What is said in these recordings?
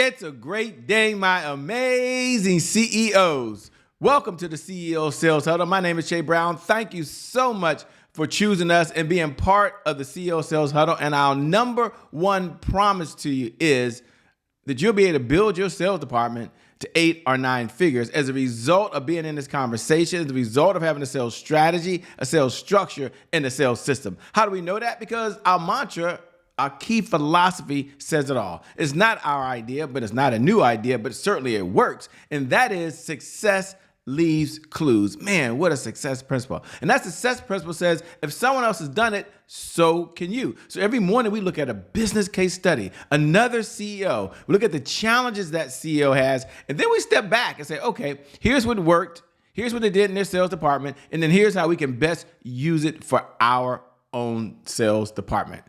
It's a great day, my amazing CEOs. Welcome to the CEO Sales Huddle. My name is Shay Brown. Thank you so much for choosing us and being part of the CEO Sales Huddle. And our number one promise to you is that you'll be able to build your sales department to 8 or 9 figures as a result of being in this conversation, as a result of having a sales strategy, a sales structure, and a sales system. How do we know that? Because our mantra, our key philosophy says it all. It's not our idea, but it's not a new idea, but certainly it works. And that is success leaves clues. Man, what a success principle. And that success principle says if someone else has done it, so can you. So every morning we look at a business case study, another CEO. We look at the challenges that CEO has, and then we step back and say, okay, here's what worked. Here's what they did in their sales department. And then here's how we can best use it for our own sales department.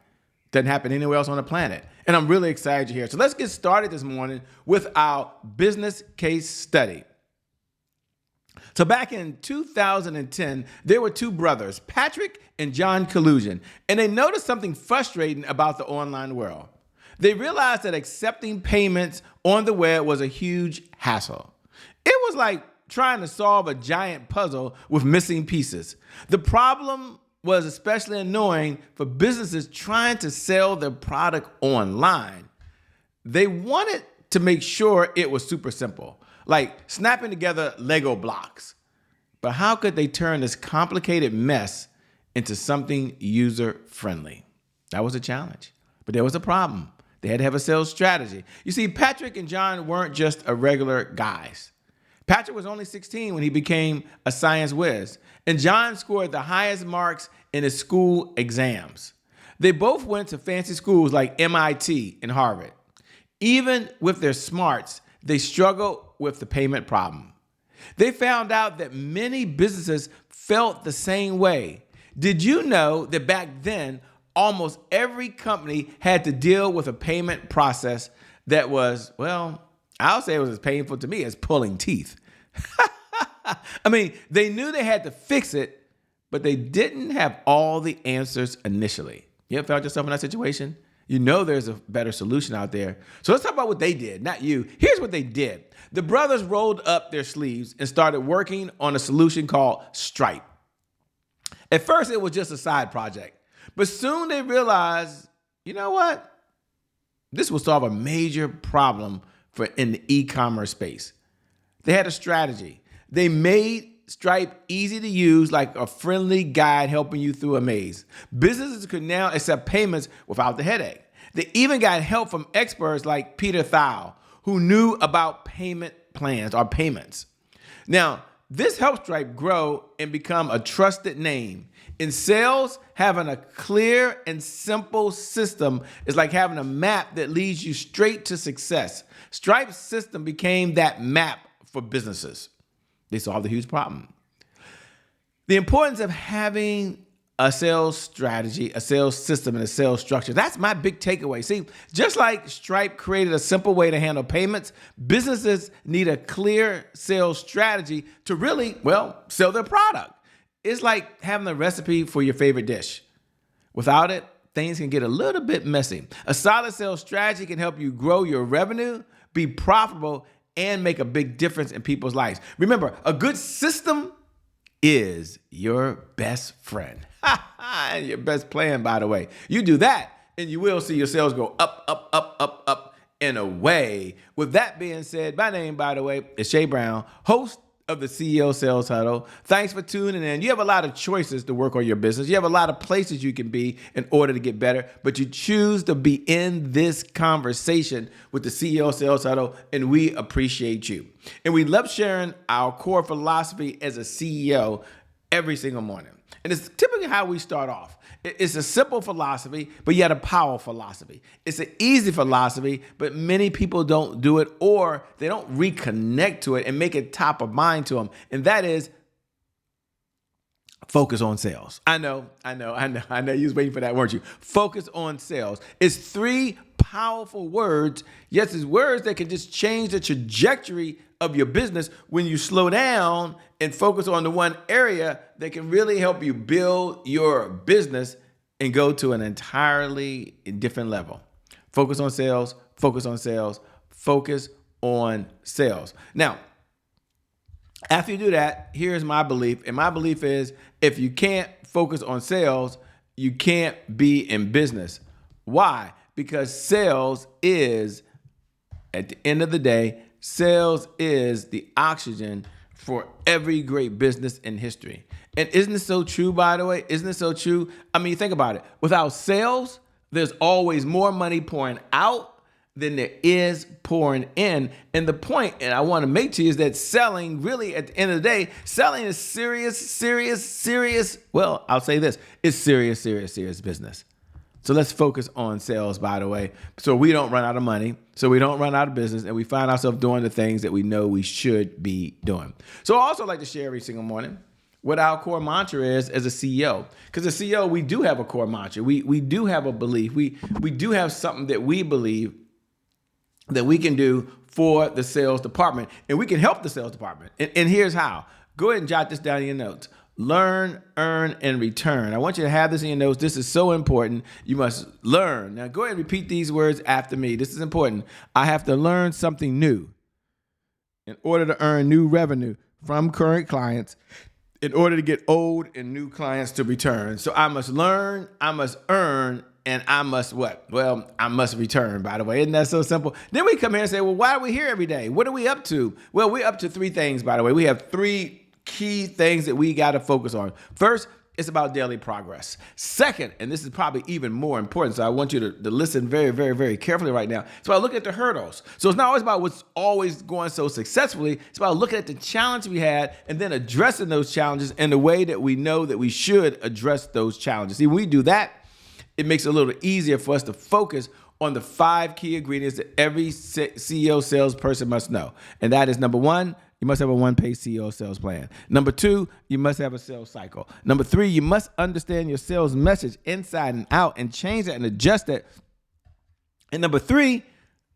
Doesn't happen anywhere else on the planet. And I'm really excited you're here. So let's get started this morning with our business case study. So back in 2010, there were 2 brothers, Patrick and John Collusion, and they noticed something frustrating about the online world. They realized that accepting payments on the web was a huge hassle. It was like trying to solve a giant puzzle with missing pieces. The problem was especially annoying for businesses trying to sell their product online. They wanted to make sure it was super simple, like snapping together Lego blocks. But how could they turn this complicated mess into something user-friendly? That was a challenge, but there was a problem. They had to have a sales strategy. You see, Patrick and John weren't just a regular guys. Patrick was only 16 when he became a science whiz, and John scored the highest marks in his school exams. They both went to fancy schools like MIT and Harvard. Even with their smarts, they struggled with the payment problem. They found out that many businesses felt the same way. Did you know that back then, almost every company had to deal with a payment process that was, well, I'll say it was as painful to me as pulling teeth. I mean, they knew they had to fix it, but they didn't have all the answers initially. You ever found yourself in that situation? You know there's a better solution out there. So let's talk about what they did, not you. Here's what they did. The brothers rolled up their sleeves and started working on a solution called Stripe. At first, it was just a side project, but soon they realized, you know what? This will solve a major problem in the e-commerce space. They had a strategy. They made Stripe easy to use, like a friendly guide helping you through a maze. Businesses could now accept payments without the headache. They even got help from experts like Peter Thiel, who knew about payment plans or payments. Now, this helped Stripe grow and become a trusted name. In sales, having a clear and simple system is like having a map that leads you straight to success. Stripe's system became that map for businesses. They solved a huge problem. The importance of having a sales strategy, a sales system, and a sales structure. That's my big takeaway. See, just like Stripe created a simple way to handle payments, businesses need a clear sales strategy to really, sell their product. It's like having a recipe for your favorite dish. Without it, things can get a little bit messy. A solid sales strategy can help you grow your revenue, be profitable, and make a big difference in people's lives. Remember, a good system is your best friend. And your best plan, by the way. You do that, and you will see your sales go up, up, up, up, up, and away. With that being said, my name, by the way, is Shay Brown, host of the CEO Sales Huddle. Thanks for tuning in. You have a lot of choices to work on your business. You have a lot of places you can be in order to get better, but you choose to be in this conversation with the CEO Sales Huddle, and we appreciate you. And we love sharing our core philosophy as a CEO every single morning. And it's typically how we start off. It's a simple philosophy, but yet a powerful philosophy. It's an easy philosophy, but many people don't do it, or they don't reconnect to it and make it top of mind to them. And that is focus on sales. I know. You was waiting for that, weren't you? Focus on sales. It's 3 powerful words. Yes, it's words that can just change the trajectory of your business when you slow down and focus on the one area that can really help you build your business and go to an entirely different level. Focus on sales, focus on sales, focus on sales. Now, after you do that, here's my belief. And my belief is if you can't focus on sales, you can't be in business. Why? Because sales is, at the end of the day, sales is the oxygen for every great business in history. And isn't it so true, by the way? Isn't it so true? I mean, think about it. Without sales, there's always more money pouring out than there is pouring in. And the point, and I want to make to you, is that selling, really, at the end of the day, selling is serious. Well, I'll say this. It's serious business. So let's focus on sales, by the way, so we don't run out of money, so we don't run out of business, and we find ourselves doing the things that we know we should be doing. So I also like to share every single morning what our core mantra is as a CEO. Because as a CEO, we do have a core mantra. We do have a belief. We do have something that we believe that we can do for the sales department, and we can help the sales department. And here's how. Go ahead and jot this down in your notes. Learn, earn, and return. I want you to have this in your notes. This is so important. You must learn. Now go ahead and repeat these words after me. This is important. I have to learn something new in order to earn new revenue from current clients, in order to get old and new clients to return. So I must learn, I must earn, and I must what? Well, I must return, by the way. Isn't that so simple? Then we come here and say, well, why are we here every day? What are we up to? Well, we're up to three things, by the way. We have three key things that we got to focus on. First, it's about daily progress. Second, and this is probably even more important, so I want you to listen very carefully right now. It's about looking at the hurdles. So it's not always about what's always going so successfully. It's about looking at the challenge we had and then addressing those challenges in the way that we know that we should address those challenges. See, when we do that, it makes it a little easier for us to focus on the 5 key ingredients that every CEO salesperson must know. And that is, number 1, you must have a one-page CEO sales plan. Number 2, you must have a sales cycle. Number 3, you must understand your sales message inside and out and change that and adjust that. And number 3,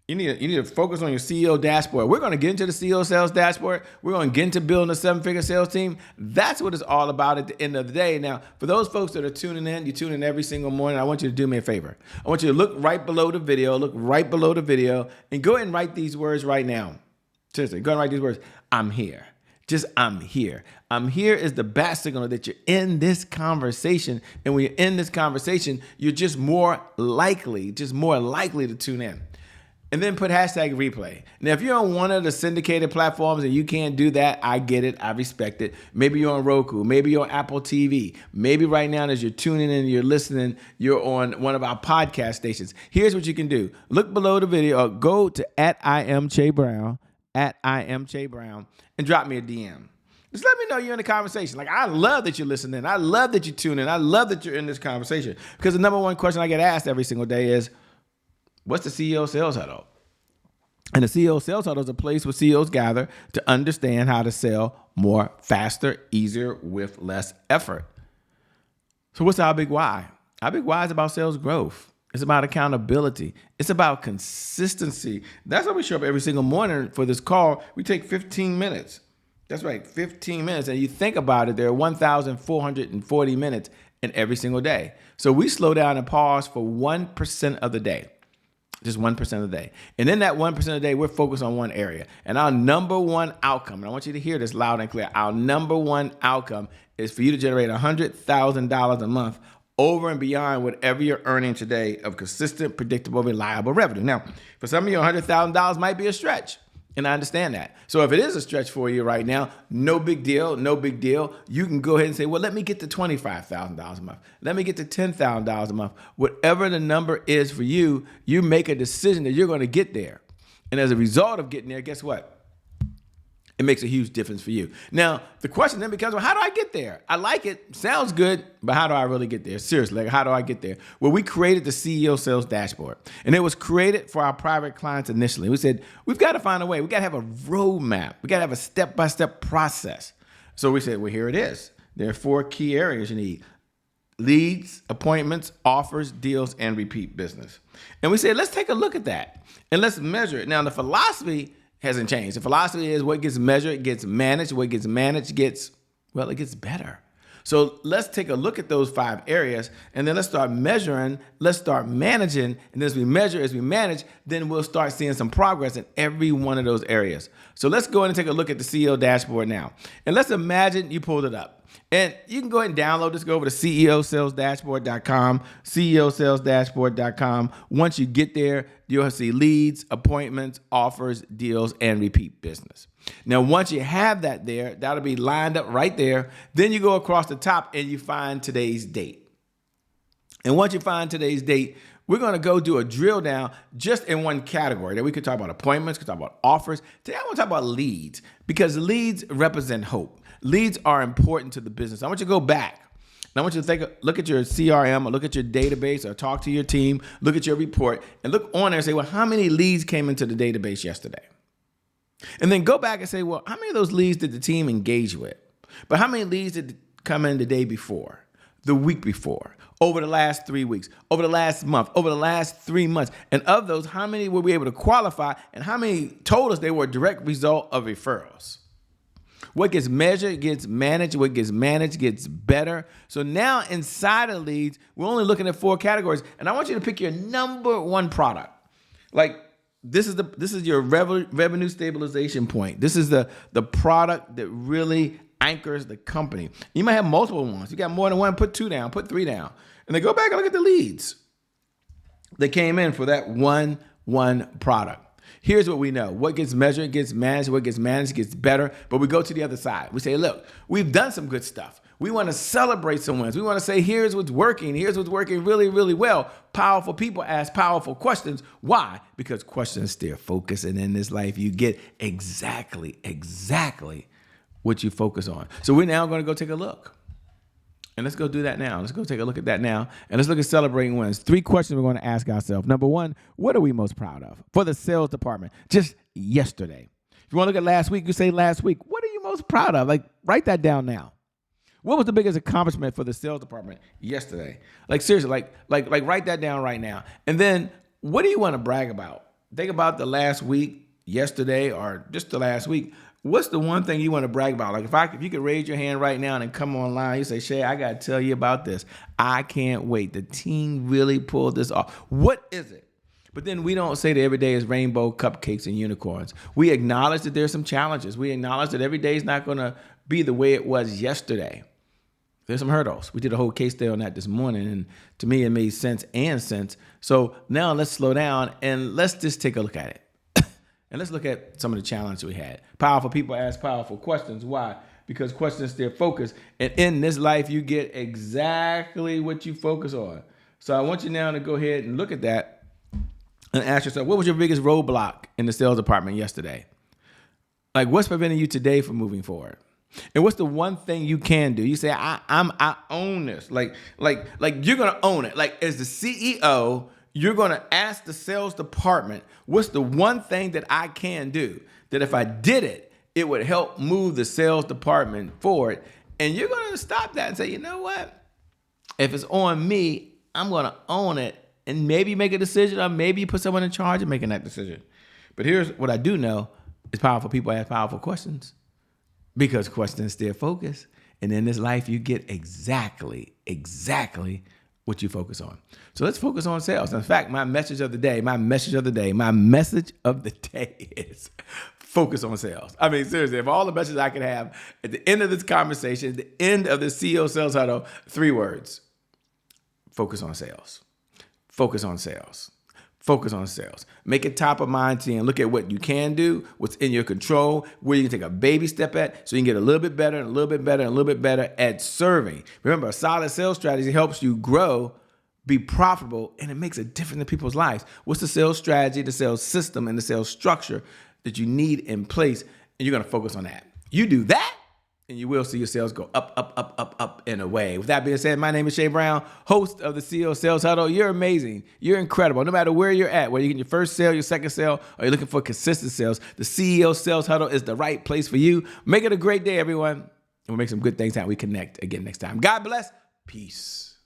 you need to focus on your CEO dashboard. We're going to get into the CEO sales dashboard. We're going to get into building a 7-figure sales team. That's what it's all about at the end of the day. Now, for those folks that are tuning in, you tune in every single morning, I want you to do me a favor. I want you to look right below the video, and go ahead and write these words right now. Seriously, go ahead and write these words. I'm here. Just I'm here. I'm here is the bat signal that you're in this conversation. And when you're in this conversation, you're just more likely to tune in. And then put hashtag replay. Now, if you're on one of the syndicated platforms and you can't do that, I get it. I respect it. Maybe you're on Roku. Maybe you're on Apple TV. Maybe right now as you're tuning in, you're listening, you're on one of our podcast stations. Here's what you can do. Look below the video or go to @IamCheBrown, @IamCheBrown, and drop me a DM. Just let me know you're in the conversation. Like, I love that you're listening. I love that you tune in. I love that you're in this conversation. Because the number one question I get asked every single day is, what's the CEO Sales Huddle? And the CEO Sales Huddle is a place where CEOs gather to understand how to sell more, faster, easier, with less effort. So what's our big why? Our big why is about sales growth. It's about accountability. It's about consistency. That's why we show up every single morning for this call. We take 15 minutes. That's right, 15 minutes. And you think about it, there are 1,440 minutes in every single day. So we slow down and pause for 1% of the day. Just 1% of the day. And in that 1% of the day, we're focused on one area. And our number one outcome, and I want you to hear this loud and clear, our number one outcome is for you to generate $100,000 a month over and beyond whatever you're earning today of consistent, predictable, reliable revenue. Now, for some of you, $100,000 might be a stretch. And I understand that. So if it is a stretch for you right now, no big deal. You can go ahead and say, well, let me get to $25,000 a month. Let me get to $10,000 a month. Whatever the number is for you, you make a decision that you're going to get there. And as a result of getting there, guess what? It makes a huge difference for you. Now, the question then becomes, well, how do I get there? I like it. Sounds good, but how do I really get there? Seriously, how do I get there? Well, we created the CEO Sales Dashboard, and it was created for our private clients initially. We said, we've got to find a way. We've got to have a roadmap. We've got to have a step-by-step process. So we said, well, here it is. There are 4 key areas you need: leads, appointments, offers, deals, and repeat business. And we said, let's take a look at that, and let's measure it. Now, the philosophy hasn't changed. The philosophy is what gets measured gets managed. What gets managed gets, well, it gets better. So let's take a look at those 5 areas, and then let's start measuring, let's start managing, and as we measure, as we manage, then we'll start seeing some progress in every one of those areas. So let's go ahead and take a look at the CEO dashboard now. And let's imagine you pulled it up. And you can go ahead and download this. Go over to ceosalesdashboard.com, ceosalesdashboard.com. Once you get there, you'll see leads, appointments, offers, deals, and repeat business. Now, once you have that there, that'll be lined up right there. Then you go across the top and you find today's date. And once you find today's date, we're going to go do a drill down just in one category. That we could talk about appointments, we could talk about offers. Today, I want to talk about leads because leads represent hope. Leads are important to the business. I want you to go back. And I want you to look at your CRM or look at your database or talk to your team, look at your report and look on there and say, well, how many leads came into the database yesterday? And then go back and say, well, how many of those leads did the team engage with? But how many leads did come in the day before, the week before, over the last 3 weeks, over the last month, over the last 3 months? And of those, how many were we able to qualify and how many told us they were a direct result of referrals? What gets measured gets managed. What gets managed gets better. So now inside of leads, we're only looking at 4 categories. And I want you to pick your number 1 product. Like this is your revenue stabilization point. This is the product that really anchors the company. You might have multiple ones. You got more than one, put 2 down, put 3 down. And then go back and look at the leads that came in for that one product. Here's what we know. What gets measured gets managed. What gets managed gets better. But we go to the other side. We say, look, we've done some good stuff. We want to celebrate some wins. We want to say, here's what's working. Here's what's working really, really well. Powerful people ask powerful questions. Why? Because questions steer focus. And in this life, you get exactly what you focus on. So we're now going to go take a look. And let's go do that now. Let's go take a look at that now. And let's look at celebrating wins. 3 questions we're going to ask ourselves. Number 1, what are we most proud of for the sales department? Just yesterday. If you want to look at last week, you say last week. What are you most proud of? Like, write that down now. What was the biggest accomplishment for the sales department yesterday? Like, seriously, like write that down right now. And then what do you want to brag about? Think about the last week, yesterday, or just the last week. What's the one thing you want to brag about? Like if you could raise your hand right now and come online, you say, Shay, I got to tell you about this. I can't wait. The team really pulled this off. What is it? But then we don't say that every day is rainbow, cupcakes, and unicorns. We acknowledge that there's some challenges. We acknowledge that every day is not going to be the way it was yesterday. There's some hurdles. We did a whole case study on that this morning, and to me, it made sense. So now let's slow down and let's just take a look at it. And let's look at some of the challenges we had. Powerful people ask powerful questions. Why? Because questions steer focus. And in this life, you get exactly what you focus on. So I want you now to go ahead and look at that and ask yourself, what was your biggest roadblock in the sales department yesterday? Like, what's preventing you today from moving forward? And what's the one thing you can do? You say, I own this. Like you're going to own it. Like, as the CEO, you're going to ask the sales department, what's the one thing that I can do that if I did it, it would help move the sales department forward? And you're going to stop that and say, you know what? If it's on me, I'm going to own it and maybe make a decision, or maybe put someone in charge of making that decision. But here's what I do know is powerful people ask powerful questions because questions steer focus. And in this life, you get exactly what you focus on. So let's focus on sales. In fact, my message of the day is focus on sales. I mean, seriously, if all the messages I could have at the end of this conversation, at the end of the CEO Sales Huddle, 3 words: focus on sales. Focus on sales. Focus on sales. Make it top of mind to you and look at what you can do, what's in your control, where you can take a baby step at so you can get a little bit better and a little bit better and a little bit better at serving. Remember, a solid sales strategy helps you grow, be profitable, and it makes a difference in people's lives. What's the sales strategy, the sales system, and the sales structure that you need in place? And you're going to focus on that. You do that, and you will see your sales go up and away. With that being said, my name is Shay Brown, host of the CEO Sales Huddle. You're amazing. You're incredible. No matter where you're at, whether you're getting your first sale, your second sale, or you're looking for consistent sales, the CEO Sales Huddle is the right place for you. Make it a great day, everyone. And we'll make some good things happen. We connect again next time. God bless. Peace.